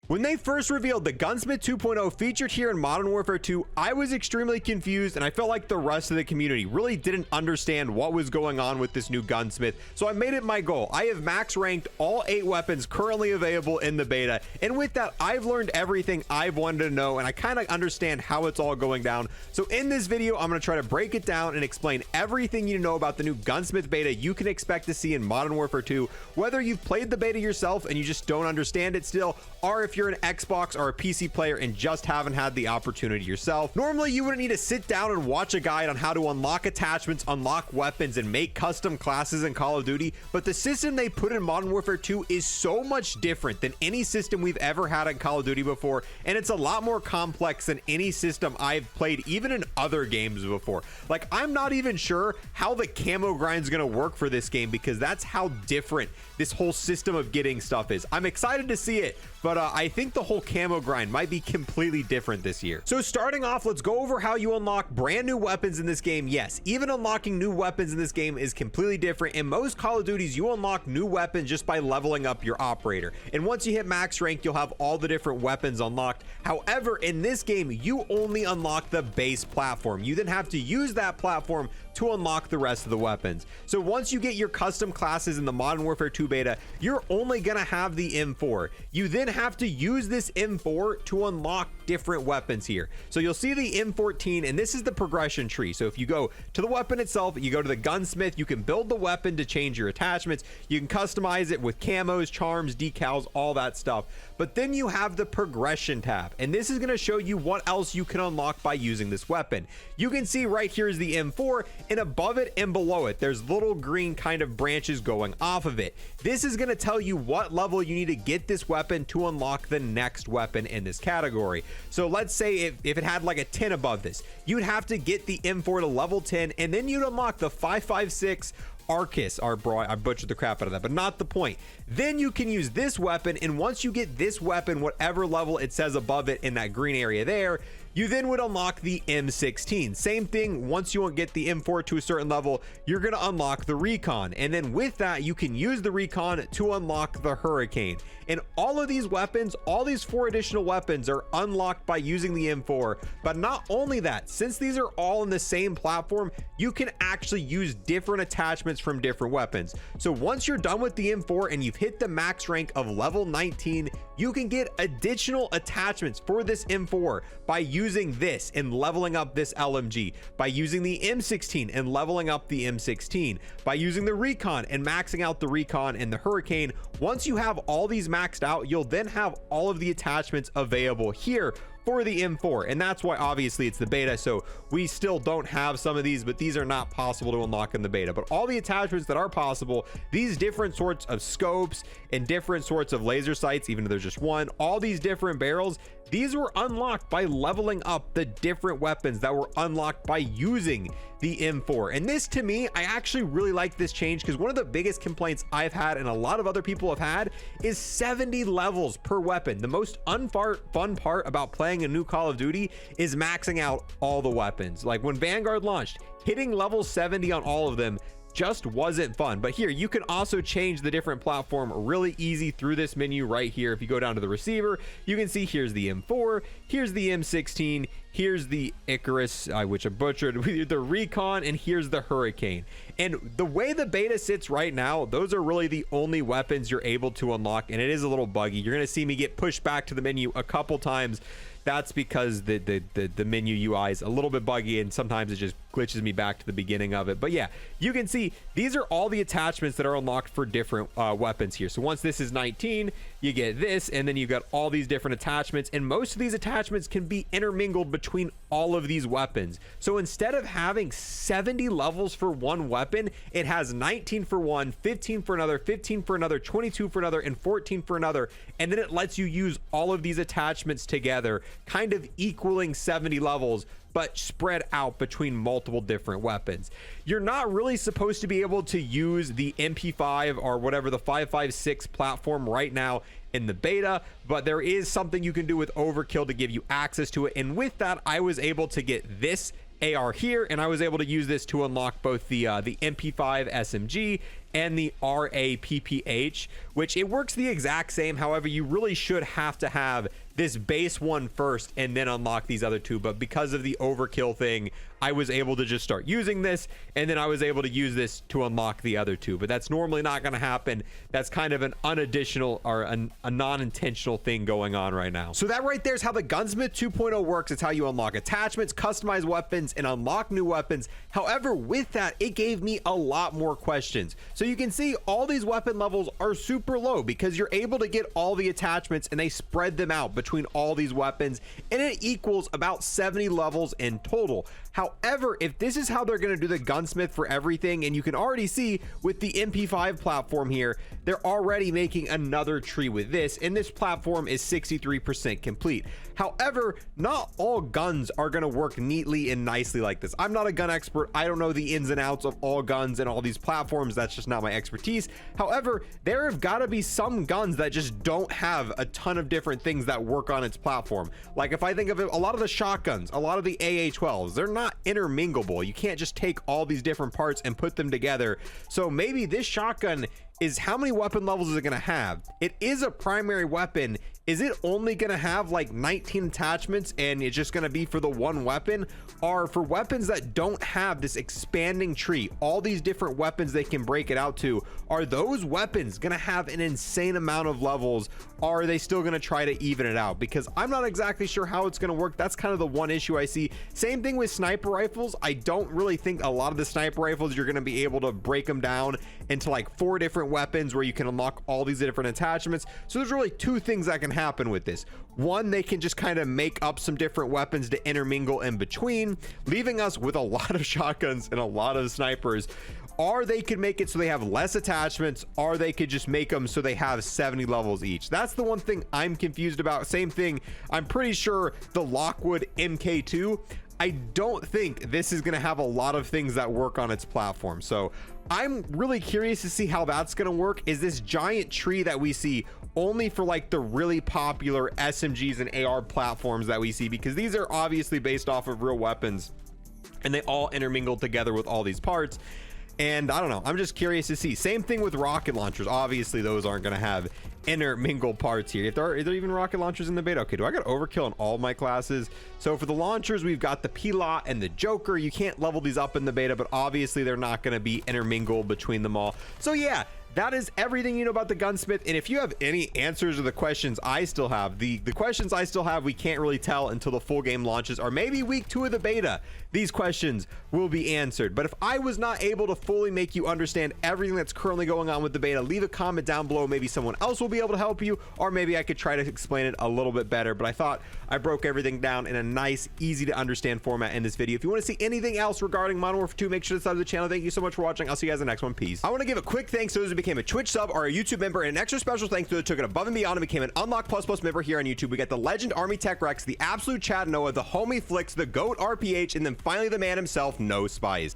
When they first revealed the Gunsmith 2.0 featured here in Modern Warfare 2, I was extremely confused, and I felt like the rest of the community really didn't understand what was going on with this new Gunsmith. So I made it my goal. I have max ranked all 8 weapons currently available in the beta, and with that, I've learned everything I've wanted to know, and I kind of understand how it's all going down. So in this video, I'm going to try to break it down and explain everything you know about the new Gunsmith beta you can expect to see in Modern Warfare 2, whether you've played the beta yourself and you just don't understand it still, or if you're an Xbox or a PC player and just haven't had the opportunity yourself. Normally, you wouldn't need to sit down and watch a guide on how to unlock attachments, unlock weapons, and make custom classes in Call of Duty, but the system they put in Modern Warfare 2 is so much different than any system we've ever had in Call of Duty before, and it's a lot more complex than any system I've played even in other games before. Like, I'm not even sure how the camo grind is going to work for this game, because that's how different this whole system of getting stuff is. I'm excited to see it, but I think the whole camo grind might be completely different this year. So starting off, let's go over how you unlock brand new weapons in this game. Yes, even unlocking new weapons in this game is completely different. In most Call of Duties, you unlock new weapons just by leveling up your operator, and once you hit max rank, you'll have all the different weapons unlocked. However, in this game, you only unlock the base platform. You then have to use that platform to unlock the rest of the weapons. So once you get your custom classes in the Modern Warfare 2 beta, you're only gonna have the M4. You then have to use this M4 to unlock different weapons here. So you'll see the M14, and this is the progression tree. So if you go to the weapon itself, you go to the Gunsmith, you can build the weapon to change your attachments. You can customize it with camos, charms, decals, all that stuff. But then you have the progression tab, and this is gonna show you what else you can unlock by using this weapon. You can see right here is the M4, and above it and below it, there's little green kind of branches going off of it. This is going to tell you what level you need to get this weapon to unlock the next weapon in this category. So let's say if it had like a 10 above this, you'd have to get the M4 to level 10, and then you'd unlock the 5.56 Arcus, I butchered the crap out of that, but not the point. Then you can use this weapon, and once you get this weapon, whatever level it says above it in that green area there, you then would unlock the M16. Same thing, once you get the M4 to a certain level, you're going to unlock the Recon, and then with that, you can use the Recon to unlock the Hurricane. And all of these weapons, all these 4 additional weapons are unlocked by using the M4. But not only that, since these are all in the same platform, you can actually use different attachments from different weapons. So once you're done with the M4 and you've hit the max rank of level 19, you can get additional attachments for this M4 by using this and leveling up this LMG, by using the M16 and leveling up the M16, by using the Recon and maxing out the Recon and the Hurricane. Once you have all these maxed out, you'll then have all of the attachments available here for the M4, and that's why obviously it's the beta, so we still don't have some of these, but these are not possible to unlock in the beta. But all the attachments that are possible, these different sorts of scopes and different sorts of laser sights, even though there's just one, all these different barrels, these were unlocked by leveling up the different weapons that were unlocked by using the M4. And this, to me, I actually really like this change, because one of the biggest complaints I've had, and a lot of other people have had, is 70 levels per weapon. The most fun part about playing a new Call of Duty is maxing out all the weapons. Like when Vanguard launched, hitting level 70 on all of them just wasn't fun. But here, you can also change the different platform really easy through this menu right here. If you go down to the receiver, you can see here's the M4, here's the M16, here's the Icarus, which I butchered, the Recon, and here's the Hurricane. And the way the beta sits right now, those are really the only weapons you're able to unlock, and it is a little buggy. You're going to see me get pushed back to the menu a couple times. That's because the menu UI is a little bit buggy, and sometimes it just glitches me back to the beginning of it. But yeah, you can see these are all the attachments that are unlocked for different weapons here. So once this is 19, you get this, and then you've got all these different attachments, and most of these attachments can be intermingled between all of these weapons. So instead of having 70 levels for one weapon, it has 19 for one, 15 for another, 15 for another, 22 for another, and 14 for another, and then it lets you use all of these attachments together, kind of equaling 70 levels, but spread out between multiple different weapons. You're not really supposed to be able to use the MP5 or whatever, the 5.56 platform right now in the beta, but there is something you can do with Overkill to give you access to it. And with that, I was able to get this AR here, and I was able to use this to unlock both the MP5 SMG and the RAPPH, which it works the exact same. However, you really should have to have this base one first and then unlock these other two, but because of the overkill thing, I was able to just start using this, and then I was able to use this to unlock the other two. But that's normally not going to happen. That's kind of an unadditional or a non-intentional thing going on right now. So that right there is how the Gunsmith 2.0 works. It's how you unlock attachments, customize weapons, and unlock new weapons. However, with that, it gave me a lot more questions. So you can see all these weapon levels are super low because you're able to get all the attachments and they spread them out between all these weapons, and it equals about 70 levels in total. However, if this is how they're going to do the Gunsmith for everything, and you can already see with the MP5 platform here, they're already making another tree with this, and this platform is 63% complete. However, not all guns are going to work neatly and nicely like this. I'm not a gun expert. I don't know the ins and outs of all guns and all these platforms. That's just not my expertise. However, there have got to be some guns that just don't have a ton of different things that work on its platform. Like if I think of it, a lot of the shotguns, a lot of the AA-12s, they're not interminglable. You can't just take all these different parts and put them together. So maybe this shotgun is, how many weapon levels is it going to have? It is a primary weapon. Is it only going to have like 19 attachments and it's just going to be for the one weapon? Or for weapons that don't have this expanding tree, all these different weapons they can break it out to, are those weapons going to have an insane amount of levels? Or are they still going to try to even it out? Because I'm not exactly sure how it's going to work. That's kind of the one issue I see. Same thing with sniper rifles. I don't really think a lot of the sniper rifles, you're going to be able to break them down into like 4 different weapons where you can unlock all these different attachments. So there's really 2 things that can happen with this. One, they can just kind of make up some different weapons to intermingle in between, leaving us with a lot of shotguns and a lot of snipers. Or they could make it so they have less attachments, or they could just make them so they have 70 levels each. That's the one thing I'm confused about. Same thing, I'm pretty sure the Lockwood MK2, I don't think this is going to have a lot of things that work on its platform. So I'm really curious to see how that's going to work. Is this giant tree that we see only for like the really popular SMGs and AR platforms that we see? Because these are obviously based off of real weapons and they all intermingle together with all these parts. And I don't know, I'm just curious to see. Same thing with rocket launchers. Obviously those aren't going to have intermingled parts here. If there are even rocket launchers in the beta. Okay, do I got overkill in all my classes? So for the launchers, we've got the Pilot and the Joker. You can't level these up in the beta, but obviously they're not going to be intermingled between them all. So yeah, that is everything you know about the Gunsmith. And if you have any answers to the questions I still have, the questions I still have, we can't really tell until the full game launches, or maybe week 2 of the beta, these questions will be answered. But if I was not able to fully make you understand everything that's currently going on with the beta, leave a comment down below. Maybe someone else will be able to help you, or maybe I could try to explain it a little bit better. But I thought I broke everything down in a nice, easy to understand format in this video. If you want to see anything else regarding Modern Warfare 2, make sure to subscribe to the channel. Thank you so much for watching. I'll see you guys in the next one. Peace. I want to give a quick thanks to those who became a Twitch sub or a YouTube member, and an extra special thanks to those who took it above and beyond and became an Unlock Plus member here on YouTube. We got the Legend Army Tech Rex, the Absolute Chad Noah, the Homie Flicks, the Goat RPH, and then finally the man himself, No Spies.